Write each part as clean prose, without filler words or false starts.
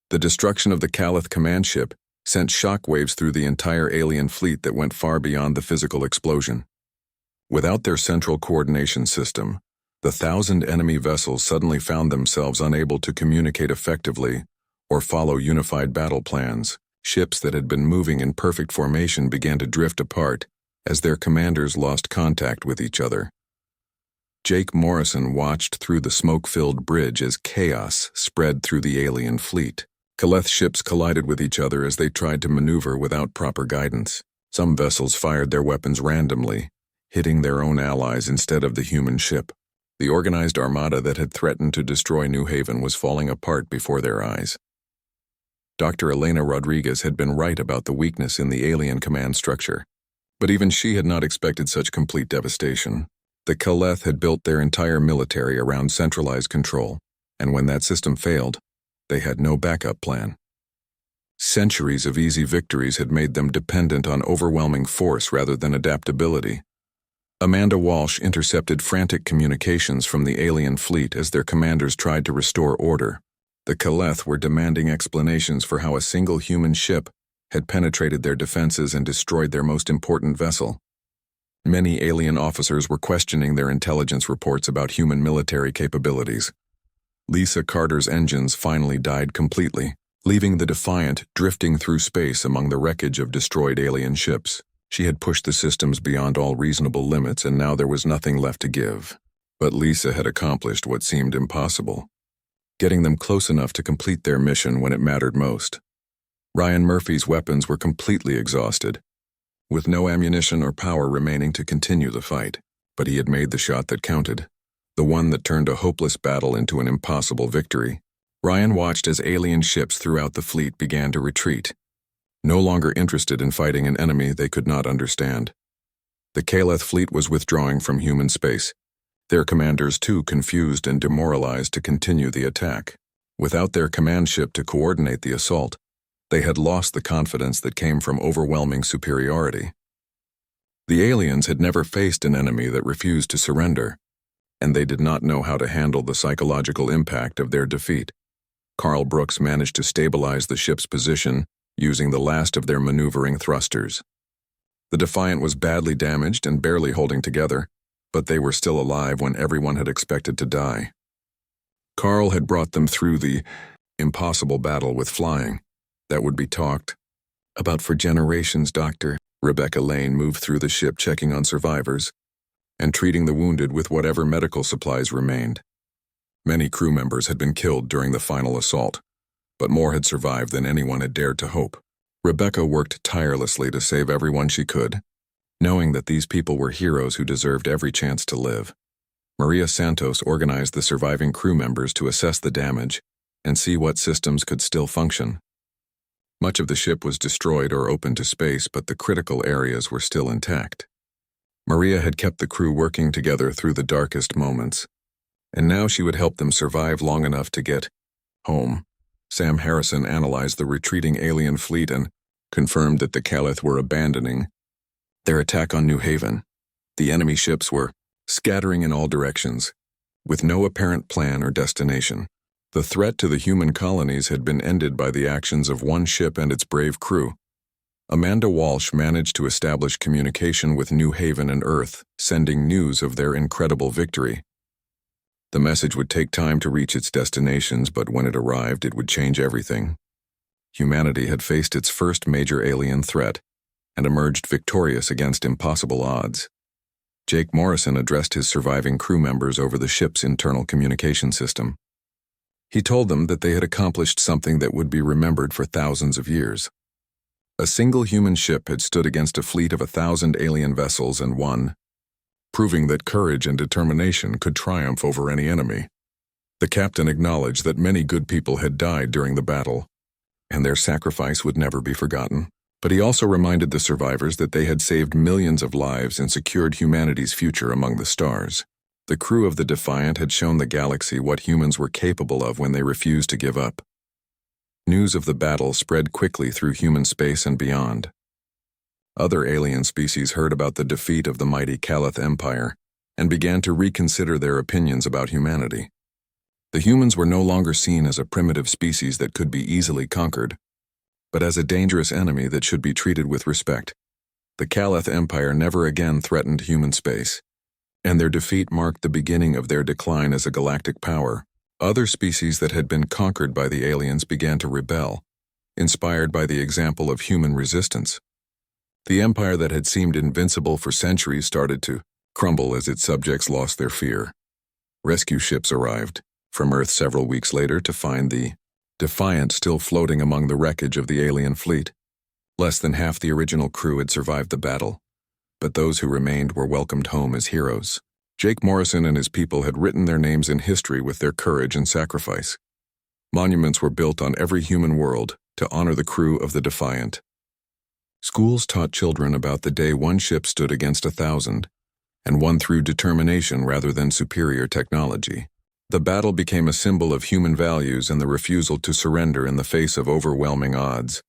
The destruction of the Calith command ship sent shockwaves through the entire alien fleet that went far beyond the physical explosion. Without their central coordination system, the 1,000 enemy vessels suddenly found themselves unable to communicate effectively or follow unified battle plans. Ships that had been moving in perfect formation began to drift apart as their commanders lost contact with each other. Jake Morrison watched through the smoke-filled bridge as chaos spread through the alien fleet. Calith ships collided with each other as they tried to maneuver without proper guidance. Some vessels fired their weapons randomly, hitting their own allies instead of the human ship. The organized armada that had threatened to destroy New Haven was falling apart before their eyes. Dr. Elena Rodriguez had been right about the weakness in the alien command structure, but even she had not expected such complete devastation. The Calith had built their entire military around centralized control, and when that system failed, they had no backup plan. Centuries of easy victories had made them dependent on overwhelming force rather than adaptability. Amanda Walsh intercepted frantic communications from the alien fleet as their commanders tried to restore order. The Calith were demanding explanations for how a single human ship had penetrated their defenses and destroyed their most important vessel. Many alien officers were questioning their intelligence reports about human military capabilities. Lisa Carter's engines finally died completely, leaving the Defiant drifting through space among the wreckage of destroyed alien ships. She had pushed the systems beyond all reasonable limits, and now there was nothing left to give. But Lisa had accomplished what seemed impossible, getting them close enough to complete their mission when it mattered most. Ryan Murphy's weapons were completely exhausted, with no ammunition or power remaining to continue the fight. But he had made the shot that counted, the one that turned a hopeless battle into an impossible victory. Ryan watched as alien ships throughout the fleet began to retreat, no longer interested in fighting an enemy they could not understand. The Calith fleet was withdrawing from human space, their commanders too confused and demoralized to continue the attack. Without their command ship to coordinate the assault, they had lost the confidence that came from overwhelming superiority. The aliens had never faced an enemy that refused to surrender, and they did not know how to handle the psychological impact of their defeat. Carl Brooks managed to stabilize the ship's position using the last of their maneuvering thrusters. The Defiant was badly damaged and barely holding together, but they were still alive when everyone had expected to die. Carl had brought them through the impossible battle with flying that would be talked about for generations. Dr. Rebecca Lane moved through the ship checking on survivors and treating the wounded with whatever medical supplies remained. Many crew members had been killed during the final assault, but more had survived than anyone had dared to hope. Rebecca worked tirelessly to save everyone she could, knowing that these people were heroes who deserved every chance to live. Maria Santos organized the surviving crew members to assess the damage and see what systems could still function. Much of the ship was destroyed or open to space, but the critical areas were still intact. Maria had kept the crew working together through the darkest moments, and now she would help them survive long enough to get home. Sam Harrison analyzed the retreating alien fleet and confirmed that the Calith were abandoning their attack on New Haven. The enemy ships were scattering in all directions, with no apparent plan or destination. The threat to the human colonies had been ended by the actions of one ship and its brave crew. Amanda Walsh managed to establish communication with New Haven and Earth, sending news of their incredible victory. The message would take time to reach its destinations, but when it arrived, it would change everything. Humanity had faced its first major alien threat and emerged victorious against impossible odds. Jake Morrison addressed his surviving crew members over the ship's internal communication system. He told them that they had accomplished something that would be remembered for thousands of years. A single human ship had stood against a fleet of 1,000 alien vessels and won, proving that courage and determination could triumph over any enemy. The captain acknowledged that many good people had died during the battle, and their sacrifice would never be forgotten. But he also reminded the survivors that they had saved millions of lives and secured humanity's future among the stars. The crew of the Defiant had shown the galaxy what humans were capable of when they refused to give up. News of the battle spread quickly through human space and beyond. Other alien species heard about the defeat of the mighty Calith Empire and began to reconsider their opinions about humanity. The humans were no longer seen as a primitive species that could be easily conquered, but as a dangerous enemy that should be treated with respect. The Caleth Empire never again threatened human space, and their defeat marked the beginning of their decline as a galactic power. Other species that had been conquered by the aliens began to rebel, inspired by the example of human resistance. The empire that had seemed invincible for centuries started to crumble as its subjects lost their fear. Rescue ships arrived from Earth several weeks later to find the Defiant still floating among the wreckage of the alien fleet. Less than half the original crew had survived the battle, but those who remained were welcomed home as heroes. Jake Morrison and his people had written their names in history with their courage and sacrifice. Monuments were built on every human world to honor the crew of the Defiant. Schools taught children about the day one ship stood against 1,000, and won through determination rather than superior technology. The battle became a symbol of human values and the refusal to surrender in the face of overwhelming odds.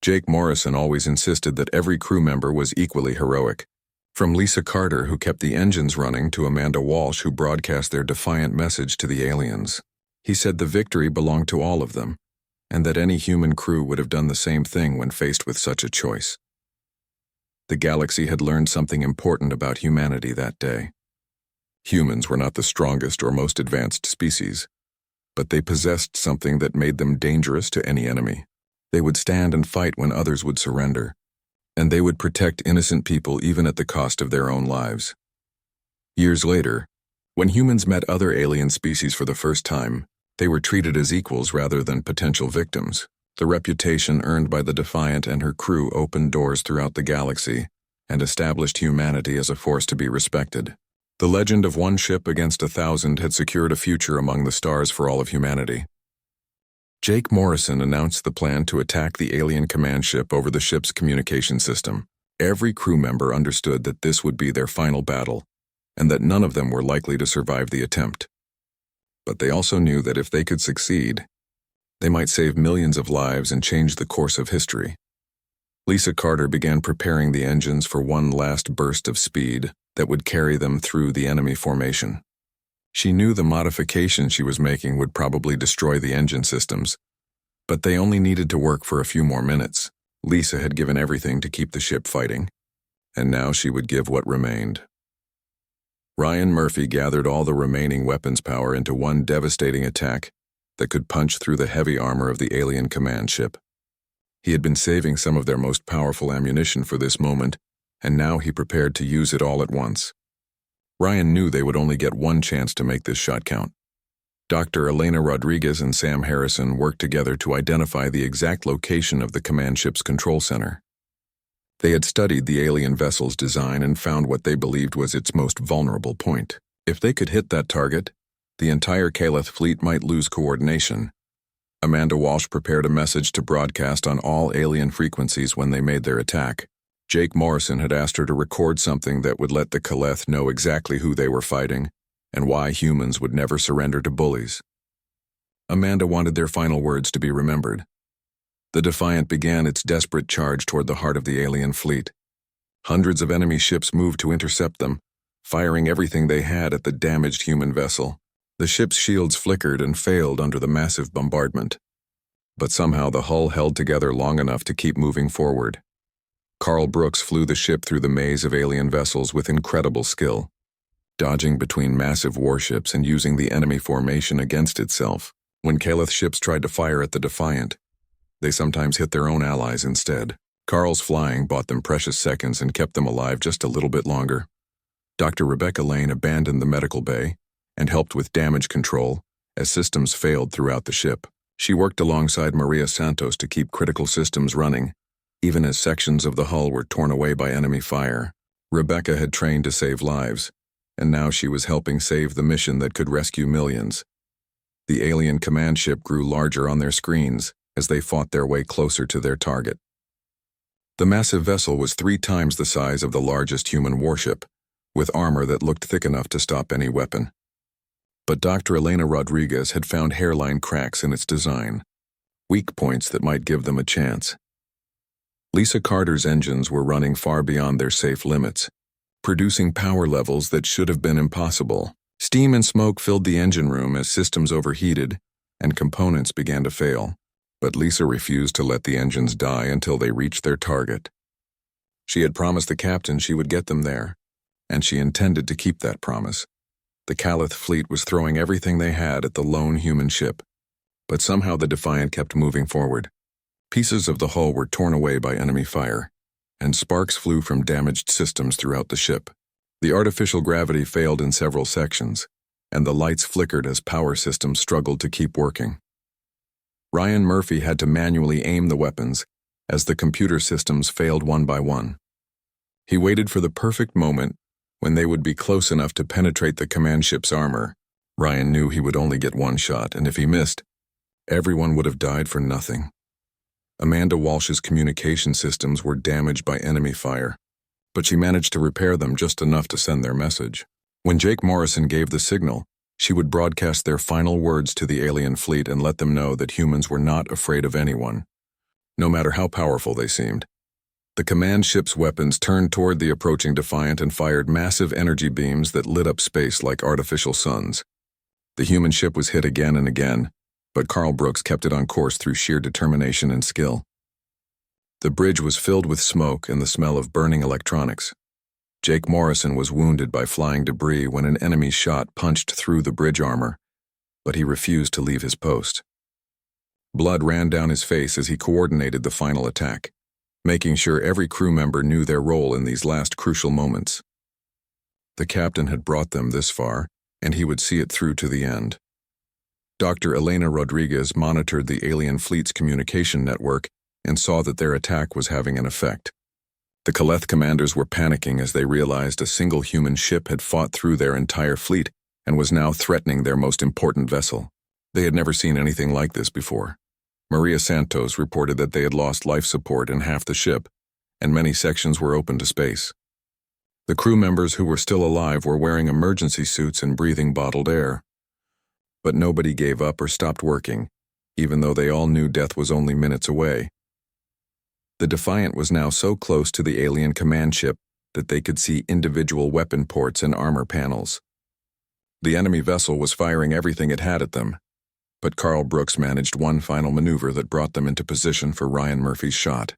Jake Morrison always insisted that every crew member was equally heroic. From Lisa Carter, who kept the engines running, to Amanda Walsh, who broadcast their defiant message to the aliens. He said the victory belonged to all of them, and that any human crew would have done the same thing when faced with such a choice. The galaxy had learned something important about humanity that day. Humans were not the strongest or most advanced species, but they possessed something that made them dangerous to any enemy. They would stand and fight when others would surrender, and they would protect innocent people even at the cost of their own lives. Years later, when humans met other alien species for the first time, they were treated as equals rather than potential victims. The reputation earned by the Defiant and her crew opened doors throughout the galaxy and established humanity as a force to be respected. The legend of one ship against 1,000 had secured a future among the stars for all of humanity. Jake Morrison announced the plan to attack the alien command ship over the ship's communication system. Every crew member understood that this would be their final battle, and that none of them were likely to survive the attempt. But they also knew that if they could succeed, they might save millions of lives and change the course of history. Lisa Carter began preparing the engines for one last burst of speed that would carry them through the enemy formation. She knew the modifications she was making would probably destroy the engine systems, but they only needed to work for a few more minutes. Lisa had given everything to keep the ship fighting, and now she would give what remained. Ryan Murphy gathered all the remaining weapons power into one devastating attack that could punch through the heavy armor of the alien command ship. He had been saving some of their most powerful ammunition for this moment, and now he prepared to use it all at once. Ryan knew they would only get one chance to make this shot count. Dr. Elena Rodriguez and Sam Harrison worked together to identify the exact location of the command ship's control center. They had studied the alien vessel's design and found what they believed was its most vulnerable point. If they could hit that target, the entire Caleth fleet might lose coordination. Amanda Walsh prepared a message to broadcast on all alien frequencies when they made their attack. Jake Morrison had asked her to record something that would let the Caleth know exactly who they were fighting and why humans would never surrender to bullies. Amanda wanted their final words to be remembered. The Defiant began its desperate charge toward the heart of the alien fleet. Hundreds of enemy ships moved to intercept them, firing everything they had at the damaged human vessel. The ship's shields flickered and failed under the massive bombardment, but somehow the hull held together long enough to keep moving forward. Carl Brooks flew the ship through the maze of alien vessels with incredible skill, dodging between massive warships and using the enemy formation against itself. When Caleth ships tried to fire at the Defiant, they sometimes hit their own allies instead. Carl's flying bought them precious seconds and kept them alive just a little bit longer. Dr. Rebecca Lane abandoned the medical bay and helped with damage control as systems failed throughout the ship. She worked alongside Maria Santos to keep critical systems running, even as sections of the hull were torn away by enemy fire. Rebecca had trained to save lives, and now she was helping save the mission that could rescue millions. The alien command ship grew larger on their screens as they fought their way closer to their target. The massive vessel was 3 times the size of the largest human warship, with armor that looked thick enough to stop any weapon. But Dr. Elena Rodriguez had found hairline cracks in its design, weak points that might give them a chance. Lisa Carter's engines were running far beyond their safe limits, producing power levels that should have been impossible. Steam and smoke filled the engine room as systems overheated and components began to fail, but Lisa refused to let the engines die until they reached their target. She had promised the captain she would get them there, and she intended to keep that promise. The Calith fleet was throwing everything they had at the lone human ship, but somehow the Defiant kept moving forward. Pieces of the hull were torn away by enemy fire, and sparks flew from damaged systems throughout the ship. The artificial gravity failed in several sections, and the lights flickered as power systems struggled to keep working. Ryan Murphy had to manually aim the weapons as the computer systems failed one by one. He waited for the perfect moment when they would be close enough to penetrate the command ship's armor. Ryan knew he would only get one shot, and if he missed, everyone would have died for nothing. Amanda Walsh's communication systems were damaged by enemy fire, but she managed to repair them just enough to send their message. When Jake Morrison gave the signal, she would broadcast their final words to the alien fleet and let them know that humans were not afraid of anyone, no matter how powerful they seemed. The command ship's weapons turned toward the approaching Defiant and fired massive energy beams that lit up space like artificial suns. The human ship was hit again and again, but Carl Brooks kept it on course through sheer determination and skill. The bridge was filled with smoke and the smell of burning electronics. Jake Morrison was wounded by flying debris when an enemy shot punched through the bridge armor, but he refused to leave his post. Blood ran down his face as he coordinated the final attack, making sure every crew member knew their role in these last crucial moments. The captain had brought them this far, and he would see it through to the end. Dr. Elena Rodriguez monitored the alien fleet's communication network and saw that their attack was having an effect. The Caleth commanders were panicking as they realized a single human ship had fought through their entire fleet and was now threatening their most important vessel. They had never seen anything like this before. Maria Santos reported that they had lost life support in half the ship, and many sections were open to space. The crew members who were still alive were wearing emergency suits and breathing bottled air. But nobody gave up or stopped working, even though they all knew death was only minutes away. The Defiant was now so close to the alien command ship that they could see individual weapon ports and armor panels. The enemy vessel was firing everything it had at them, but Carl Brooks managed one final maneuver that brought them into position for Ryan Murphy's shot.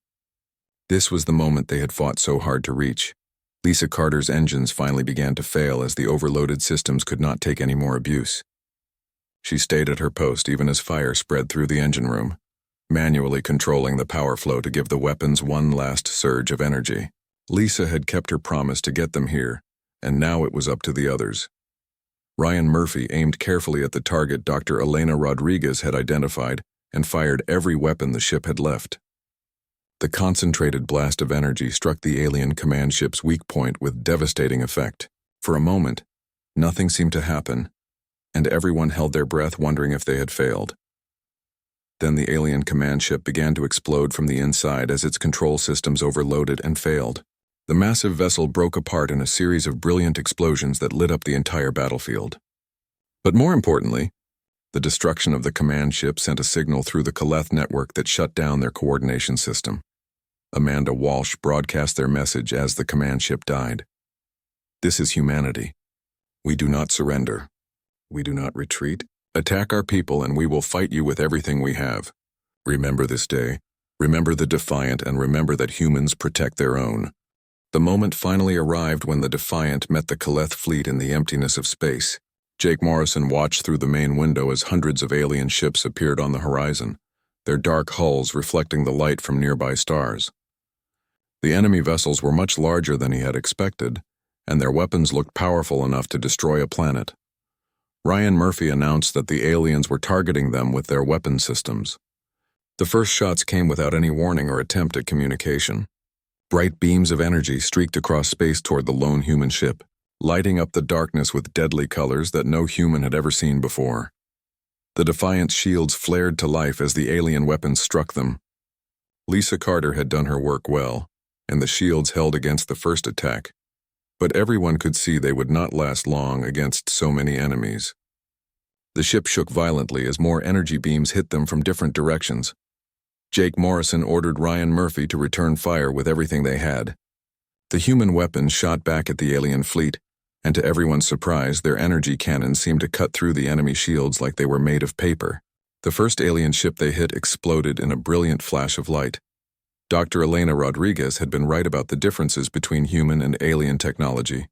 This was the moment they had fought so hard to reach. Lisa Carter's engines finally began to fail as the overloaded systems could not take any more abuse. She stayed at her post even as fire spread through the engine room, manually controlling the power flow to give the weapons one last surge of energy. Lisa had kept her promise to get them here, and now it was up to the others. Ryan Murphy aimed carefully at the target Dr. Elena Rodriguez had identified and fired every weapon the ship had left. The concentrated blast of energy struck the alien command ship's weak point with devastating effect. For a moment, nothing seemed to happen, and everyone held their breath wondering if they had failed. Then the alien command ship began to explode from the inside as its control systems overloaded and failed. The massive vessel broke apart in a series of brilliant explosions that lit up the entire battlefield. But more importantly, the destruction of the command ship sent a signal through the Caleth network that shut down their coordination system. Amanda Walsh broadcast their message as the command ship died. This is humanity. We do not surrender. We do not retreat. Attack our people and we will fight you with everything we have. Remember this day. Remember the Defiant and remember that humans protect their own. The moment finally arrived when the Defiant met the Caleth fleet in the emptiness of space. Jake Morrison watched through the main window as hundreds of alien ships appeared on the horizon, their dark hulls reflecting the light from nearby stars. The enemy vessels were much larger than he had expected, and their weapons looked powerful enough to destroy a planet. Ryan Murphy announced that the aliens were targeting them with their weapon systems. The first shots came without any warning or attempt at communication. Bright beams of energy streaked across space toward the lone human ship, lighting up the darkness with deadly colors that no human had ever seen before. The Defiant's shields flared to life as the alien weapons struck them. Lisa Carter had done her work well, and the shields held against the first attack, but everyone could see they would not last long against so many enemies. The ship shook violently as more energy beams hit them from different directions. Jake Morrison ordered Ryan Murphy to return fire with everything they had. The human weapons shot back at the alien fleet, And to everyone's surprise, their energy cannons seemed to cut through the enemy shields like they were made of paper. The first alien ship they hit exploded in a brilliant flash of light. Dr. Elena Rodriguez had been right about the differences between human and alien technology.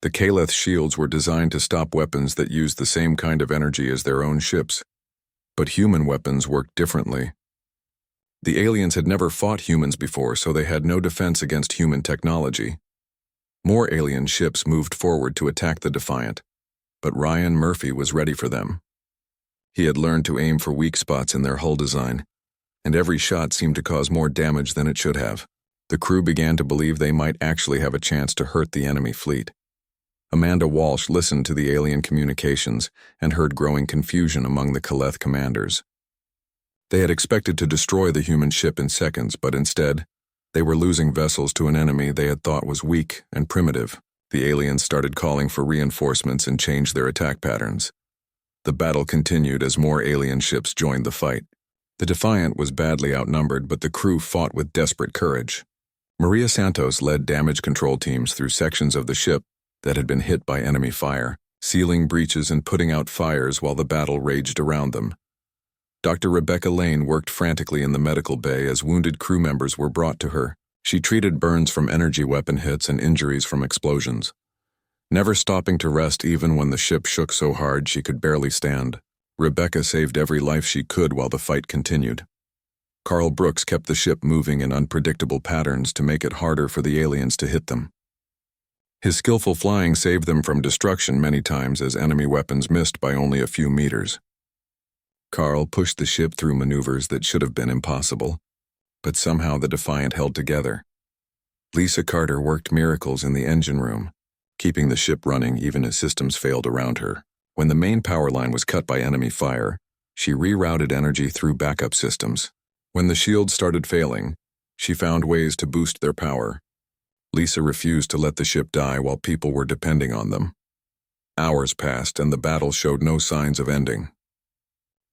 The Kaleth shields were designed to stop weapons that used the same kind of energy as their own ships. But human weapons worked differently. The aliens had never fought humans before, so they had no defense against human technology. More alien ships moved forward to attack the Defiant, but Ryan Murphy was ready for them. He had learned to aim for weak spots in their hull design, and every shot seemed to cause more damage than it should have. The crew began to believe they might actually have a chance to hurt the enemy fleet. Amanda Walsh listened to the alien communications and heard growing confusion among the Kaleth commanders. They had expected to destroy the human ship in seconds, but instead, they were losing vessels to an enemy they had thought was weak and primitive. The aliens started calling for reinforcements and changed their attack patterns. The battle continued as more alien ships joined the fight. The Defiant was badly outnumbered, but the crew fought with desperate courage. Maria Santos led damage control teams through sections of the ship that had been hit by enemy fire, sealing breaches and putting out fires while the battle raged around them. Dr. Rebecca Lane worked frantically in the medical bay as wounded crew members were brought to her. She treated burns from energy weapon hits and injuries from explosions, never stopping to rest even when the ship shook so hard she could barely stand. Rebecca saved every life she could while the fight continued. Carl Brooks kept the ship moving in unpredictable patterns to make it harder for the aliens to hit them. His skillful flying saved them from destruction many times as enemy weapons missed by only a few meters. Carl pushed the ship through maneuvers that should have been impossible, but somehow the Defiant held together. Lisa Carter worked miracles in the engine room, keeping the ship running even as systems failed around her. When the main power line was cut by enemy fire, she rerouted energy through backup systems. When the shields started failing, she found ways to boost their power. Lisa refused to let the ship die while people were depending on them. Hours passed and the battle showed no signs of ending.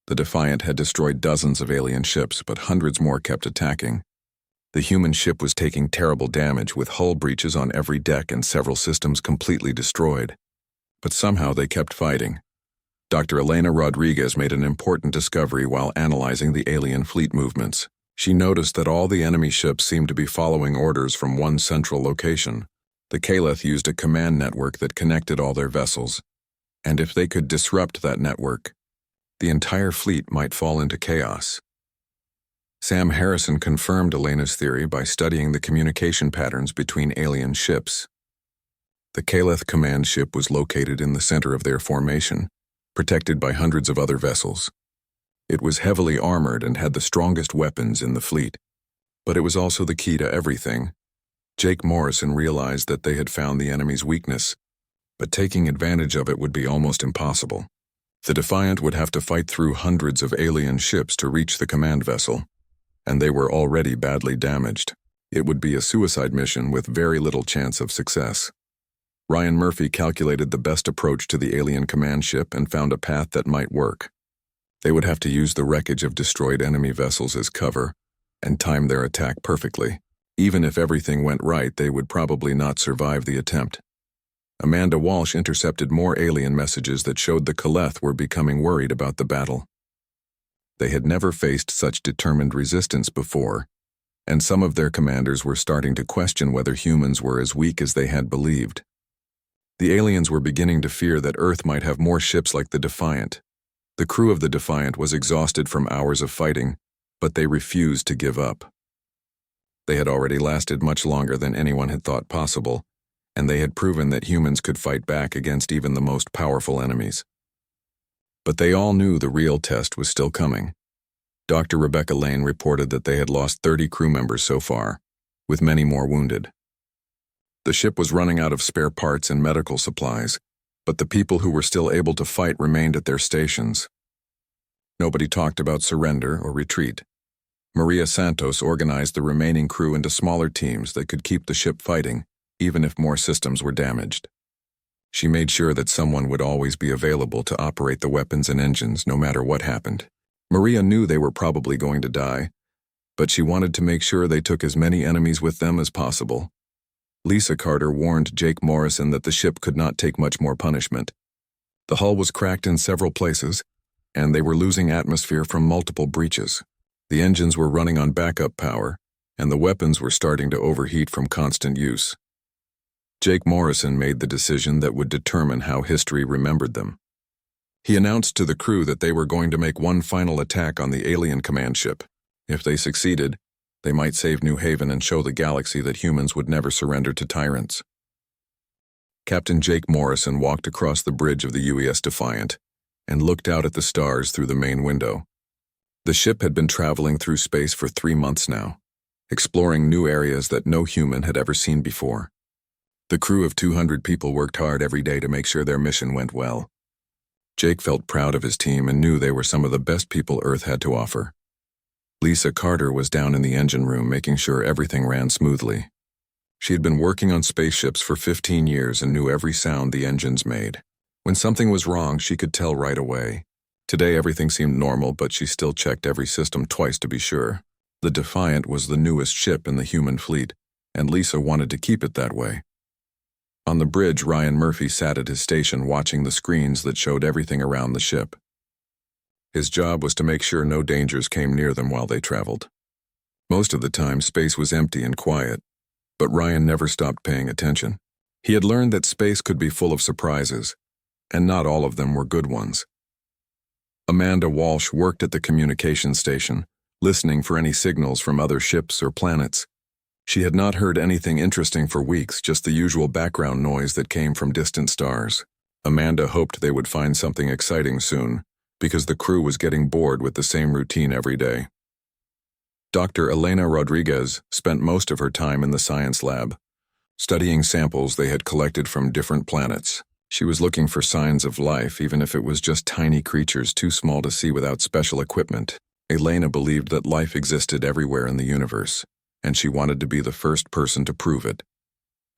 The Defiant had destroyed dozens of alien ships, but hundreds more kept attacking. The human ship was taking terrible damage, with hull breaches on every deck and several systems completely destroyed. But somehow they kept fighting. Dr. Elena Rodriguez made an important discovery while analyzing the alien fleet movements. She noticed that all the enemy ships seemed to be following orders from one central location. The Kaleth used a command network that connected all their vessels, and if they could disrupt that network, the entire fleet might fall into chaos. Sam Harrison confirmed Elena's theory by studying the communication patterns between alien ships. The Kaleth command ship was located in the center of their formation, protected by hundreds of other vessels. It was heavily armored and had the strongest weapons in the fleet, but it was also the key to everything. Jake Morrison realized that they had found the enemy's weakness, but taking advantage of it would be almost impossible. The Defiant would have to fight through hundreds of alien ships to reach the command vessel, and they were already badly damaged. It would be a suicide mission with very little chance of success. Ryan Murphy calculated the best approach to the alien command ship and found a path that might work. They would have to use the wreckage of destroyed enemy vessels as cover and time their attack perfectly. Even if everything went right, they would probably not survive the attempt. Amanda Walsh intercepted more alien messages that showed the Kaleth were becoming worried about the battle. They had never faced such determined resistance before, and some of their commanders were starting to question whether humans were as weak as they had believed. The aliens were beginning to fear that Earth might have more ships like the Defiant. The crew of the Defiant was exhausted from hours of fighting, but they refused to give up. They had already lasted much longer than anyone had thought possible, and they had proven that humans could fight back against even the most powerful enemies. But they all knew the real test was still coming. Dr. Rebecca Lane reported that they had lost 30 crew members so far, with many more wounded. The ship was running out of spare parts and medical supplies, but the people who were still able to fight remained at their stations. Nobody talked about surrender or retreat. Maria Santos organized the remaining crew into smaller teams that could keep the ship fighting, even if more systems were damaged. She made sure that someone would always be available to operate the weapons and engines no matter what happened. Maria knew they were probably going to die, but she wanted to make sure they took as many enemies with them as possible. Lisa Carter warned Jake Morrison that the ship could not take much more punishment. The hull was cracked in several places, and they were losing atmosphere from multiple breaches. The engines were running on backup power, and the weapons were starting to overheat from constant use. Jake Morrison made the decision that would determine how history remembered them. He announced to the crew that they were going to make one final attack on the alien command ship. If they succeeded, they might save New Haven and show the galaxy that humans would never surrender to tyrants. Captain Jake Morrison walked across the bridge of the UES Defiant and looked out at the stars through the main window. The ship had been traveling through space for 3 months now, exploring new areas that no human had ever seen before. The crew of 200 people worked hard every day to make sure their mission went well. Jake felt proud of his team and knew they were some of the best people Earth had to offer. Lisa Carter was down in the engine room making sure everything ran smoothly. She had been working on spaceships for 15 years and knew every sound the engines made. When something was wrong, she could tell right away. Today everything seemed normal, but she still checked every system twice to be sure. The Defiant was the newest ship in the human fleet, and Lisa wanted to keep it that way. On the bridge, Ryan Murphy sat at his station watching the screens that showed everything around the ship. His job was to make sure no dangers came near them while they traveled. Most of the time, space was empty and quiet, but Ryan never stopped paying attention. He had learned that space could be full of surprises, and not all of them were good ones. Amanda Walsh worked at the communications station, listening for any signals from other ships or planets. She had not heard anything interesting for weeks, just the usual background noise that came from distant stars. Amanda hoped they would find something exciting soon, because the crew was getting bored with the same routine every day. Dr. Elena Rodriguez spent most of her time in the science lab, studying samples they had collected from different planets. She was looking for signs of life, even if it was just tiny creatures too small to see without special equipment. Elena believed that life existed everywhere in the universe, and she wanted to be the first person to prove it.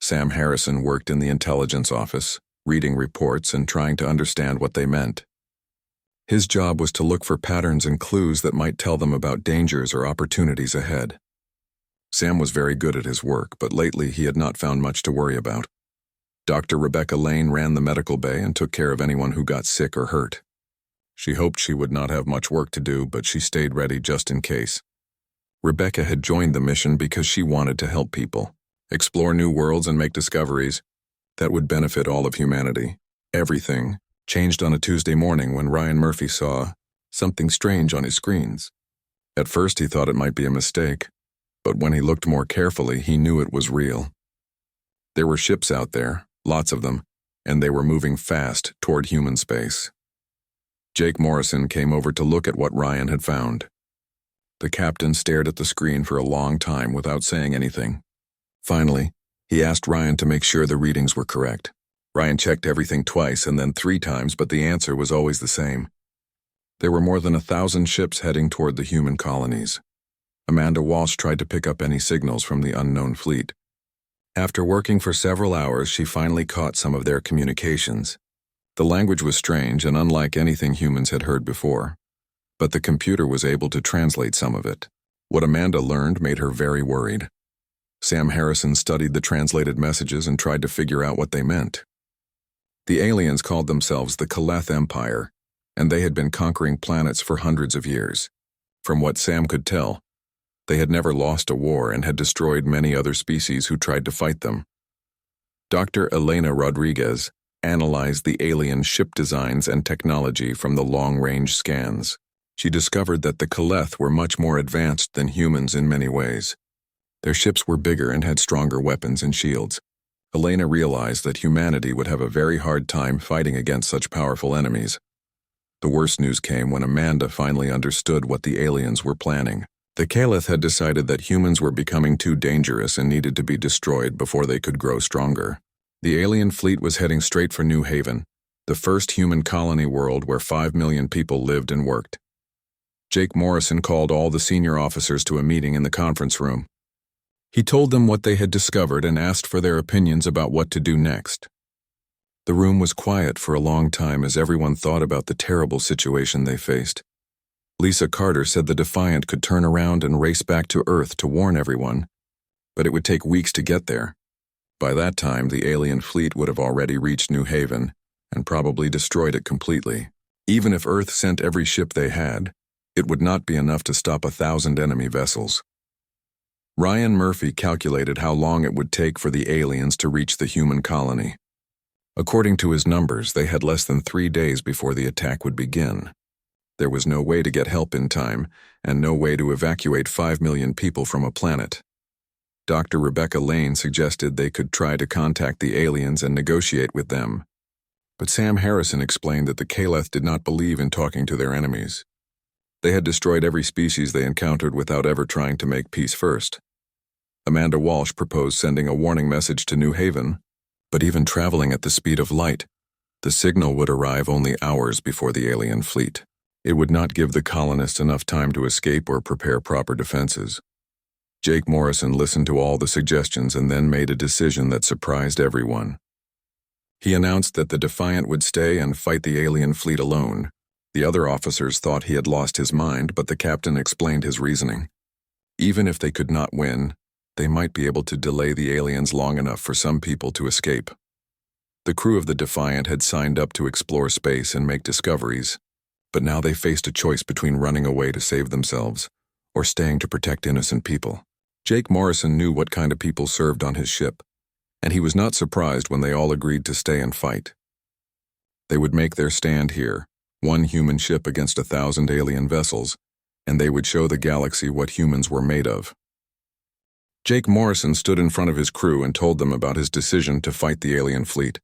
Sam Harrison worked in the intelligence office, reading reports and trying to understand what they meant. His job was to look for patterns and clues that might tell them about dangers or opportunities ahead. Sam was very good at his work, but lately he had not found much to worry about. Dr. Rebecca Lane ran the medical bay and took care of anyone who got sick or hurt. She hoped she would not have much work to do, but she stayed ready just in case. Rebecca had joined the mission because she wanted to help people, explore new worlds and make discoveries that would benefit all of humanity. Everything changed on a Tuesday morning when Ryan Murphy saw something strange on his screens. At first he thought it might be a mistake, but when he looked more carefully, he knew it was real. There were ships out there, lots of them, and they were moving fast toward human space. Jake Morrison came over to look at what Ryan had found. The captain stared at the screen for a long time without saying anything. Finally, he asked Ryan to make sure the readings were correct. Ryan checked everything twice and then 3 times, but the answer was always the same. There were more than 1,000 ships heading toward the human colonies. Amanda Walsh tried to pick up any signals from the unknown fleet. After working for several hours, she finally caught some of their communications. The language was strange and unlike anything humans had heard before, but the computer was able to translate some of it. What Amanda learned made her very worried. Sam Harrison studied the translated messages and tried to figure out what they meant. The aliens called themselves the Kaleth Empire, and they had been conquering planets for hundreds of years. From what Sam could tell, they had never lost a war and had destroyed many other species who tried to fight them. Dr. Elena Rodriguez analyzed the alien ship designs and technology from the long-range scans. She discovered that the Kaleth were much more advanced than humans in many ways. Their ships were bigger and had stronger weapons and shields. Elena realized that humanity would have a very hard time fighting against such powerful enemies. The worst news came when Amanda finally understood what the aliens were planning. The Kaleth had decided that humans were becoming too dangerous and needed to be destroyed before they could grow stronger. The alien fleet was heading straight for New Haven, the first human colony world where 5 million people lived and worked. Jake Morrison called all the senior officers to a meeting in the conference room. He told them what they had discovered and asked for their opinions about what to do next. The room was quiet for a long time as everyone thought about the terrible situation they faced. Lisa Carter said the Defiant could turn around and race back to Earth to warn everyone, but it would take weeks to get there. By that time, the alien fleet would have already reached New Haven and probably destroyed it completely. Even if Earth sent every ship they had, it would not be enough to stop 1,000 enemy vessels. Ryan Murphy calculated how long it would take for the aliens to reach the human colony. According to his numbers, they had less than 3 days before the attack would begin. There was no way to get help in time, and no way to evacuate 5 million people from a planet. Dr. Rebecca Lane suggested they could try to contact the aliens and negotiate with them. But Sam Harrison explained that the Kaleth did not believe in talking to their enemies. They had destroyed every species they encountered without ever trying to make peace first. Amanda Walsh proposed sending a warning message to New Haven, but even traveling at the speed of light, the signal would arrive only hours before the alien fleet. It would not give the colonists enough time to escape or prepare proper defenses. Jake Morrison listened to all the suggestions and then made a decision that surprised everyone. He announced that the Defiant would stay and fight the alien fleet alone. The other officers thought he had lost his mind, but the captain explained his reasoning. Even if they could not win, they might be able to delay the aliens long enough for some people to escape. The crew of the Defiant had signed up to explore space and make discoveries, but now they faced a choice between running away to save themselves or staying to protect innocent people. Jake Morrison knew what kind of people served on his ship, and he was not surprised when they all agreed to stay and fight. They would make their stand here, one human ship against 1,000 alien vessels, and they would show the galaxy what humans were made of. Jake Morrison stood in front of his crew and told them about his decision to fight the alien fleet.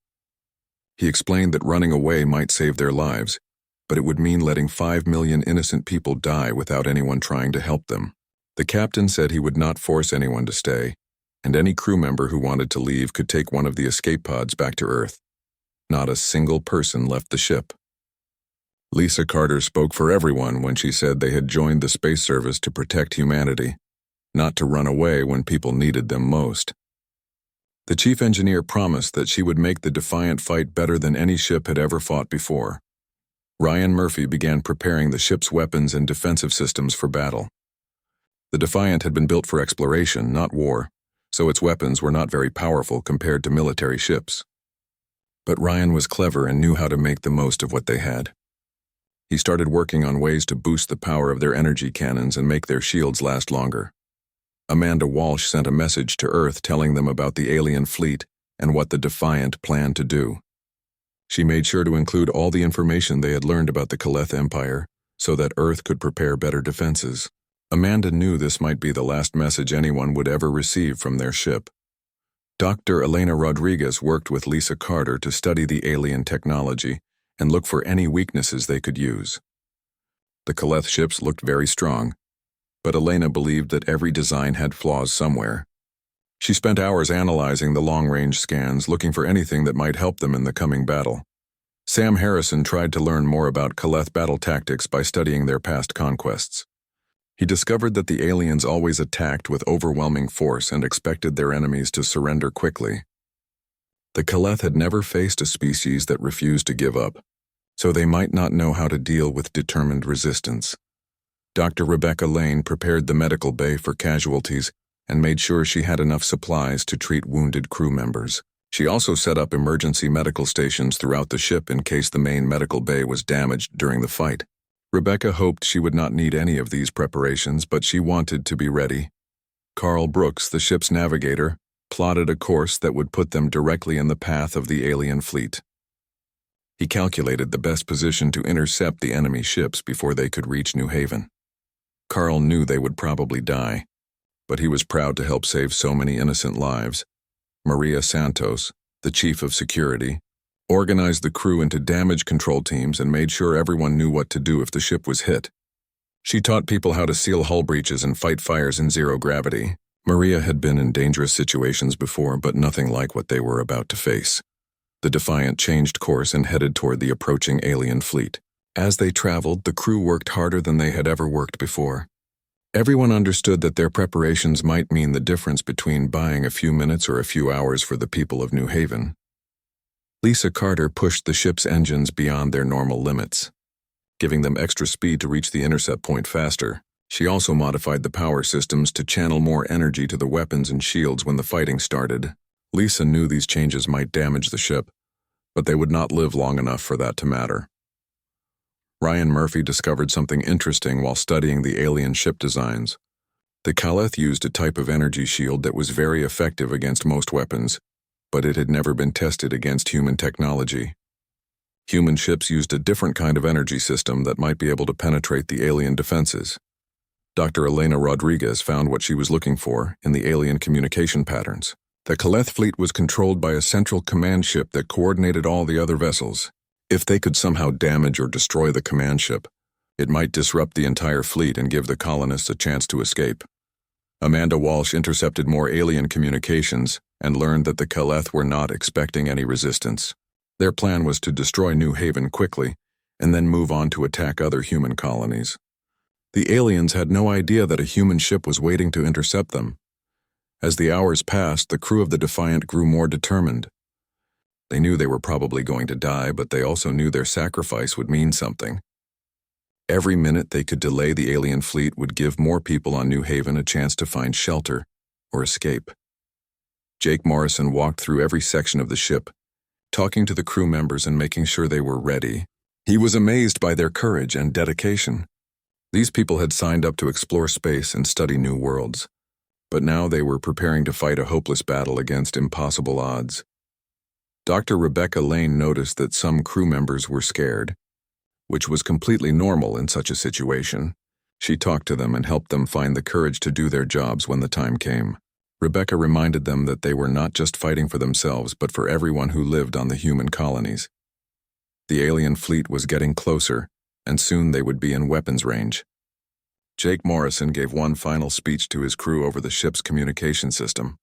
He explained that running away might save their lives, but it would mean letting 5 million innocent people die without anyone trying to help them. The captain said he would not force anyone to stay, and any crew member who wanted to leave could take one of the escape pods back to Earth. Not a single person left the ship. Lisa Carter spoke for everyone when she said they had joined the space service to protect humanity, not to run away when people needed them most. The chief engineer promised that she would make the Defiant fight better than any ship had ever fought before. Ryan Murphy began preparing the ship's weapons and defensive systems for battle. The Defiant had been built for exploration, not war, so its weapons were not very powerful compared to military ships. But Ryan was clever and knew how to make the most of what they had. He started working on ways to boost the power of their energy cannons and make their shields last longer. Amanda Walsh sent a message to Earth telling them about the alien fleet and what the Defiant planned to do. She made sure to include all the information they had learned about the Kaleth Empire so that Earth could prepare better defenses. Amanda knew this might be the last message anyone would ever receive from their ship. Dr. Elena Rodriguez worked with Lisa Carter to study the alien technology and look for any weaknesses they could use. The Kaleth ships looked very strong, but Elena believed that every design had flaws somewhere. She spent hours analyzing the long-range scans, looking for anything that might help them in the coming battle. Sam Harrison tried to learn more about Kaleth battle tactics by studying their past conquests. He discovered that the aliens always attacked with overwhelming force and expected their enemies to surrender quickly. The Kaleth had never faced a species that refused to give up, so they might not know how to deal with determined resistance. Dr. Rebecca Lane prepared the medical bay for casualties and made sure she had enough supplies to treat wounded crew members. She also set up emergency medical stations throughout the ship in case the main medical bay was damaged during the fight. Rebecca hoped she would not need any of these preparations, but she wanted to be ready. Carl Brooks, the ship's navigator, plotted a course that would put them directly in the path of the alien fleet. He calculated the best position to intercept the enemy ships before they could reach New Haven. Carl knew they would probably die, but he was proud to help save so many innocent lives. Maria Santos, the chief of security, organized the crew into damage control teams and made sure everyone knew what to do if the ship was hit. She taught people how to seal hull breaches and fight fires in zero gravity. Maria had been in dangerous situations before, but nothing like what they were about to face. The Defiant changed course and headed toward the approaching alien fleet. As they traveled, the crew worked harder than they had ever worked before. Everyone understood that their preparations might mean the difference between buying a few minutes or a few hours for the people of New Haven. Lisa Carter pushed the ship's engines beyond their normal limits, giving them extra speed to reach the intercept point faster. She also modified the power systems to channel more energy to the weapons and shields when the fighting started. Lisa knew these changes might damage the ship, but they would not live long enough for that to matter. Ryan Murphy discovered something interesting while studying the alien ship designs. The Caleth used a type of energy shield that was very effective against most weapons, but it had never been tested against human technology. Human ships used a different kind of energy system that might be able to penetrate the alien defenses. Dr. Elena Rodriguez found what she was looking for in the alien communication patterns. The Caleth fleet was controlled by a central command ship that coordinated all the other vessels. If they could somehow damage or destroy the command ship, it might disrupt the entire fleet and give the colonists a chance to escape. Amanda Walsh intercepted more alien communications and learned that the Caleth were not expecting any resistance. Their plan was to destroy New Haven quickly and then move on to attack other human colonies. The aliens had no idea that a human ship was waiting to intercept them. As the hours passed, the crew of the Defiant grew more determined. They knew they were probably going to die, but they also knew their sacrifice would mean something. Every minute they could delay the alien fleet would give more people on New Haven a chance to find shelter or escape. Jake Morrison walked through every section of the ship, talking to the crew members and making sure they were ready. He was amazed by their courage and dedication. These people had signed up to explore space and study new worlds, but now they were preparing to fight a hopeless battle against impossible odds. Dr. Rebecca Lane noticed that some crew members were scared, which was completely normal in such a situation. She talked to them and helped them find the courage to do their jobs when the time came. Rebecca reminded them that they were not just fighting for themselves, but for everyone who lived on the human colonies. The alien fleet was getting closer, and soon they would be in weapons range. Jake Morrison gave one final speech to his crew over the ship's communication system.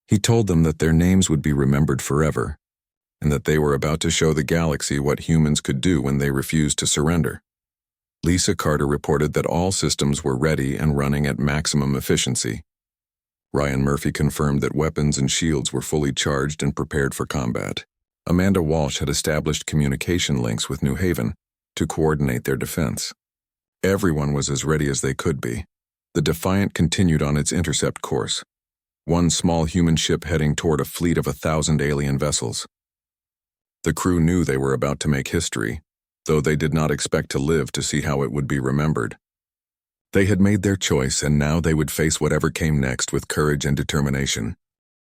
He told them that their names would be remembered forever, and that they were about to show the galaxy what humans could do when they refused to surrender. Lisa Carter reported that all systems were ready and running at maximum efficiency. Ryan Murphy confirmed that weapons and shields were fully charged and prepared for combat. Amanda Walsh had established communication links with New Haven to coordinate their defense. Everyone was as ready as they could be. The Defiant continued on its intercept course, one small human ship heading toward a fleet of 1,000 alien vessels. The crew knew they were about to make history, though they did not expect to live to see how it would be remembered. They had made their choice, and now they would face whatever came next with courage and determination.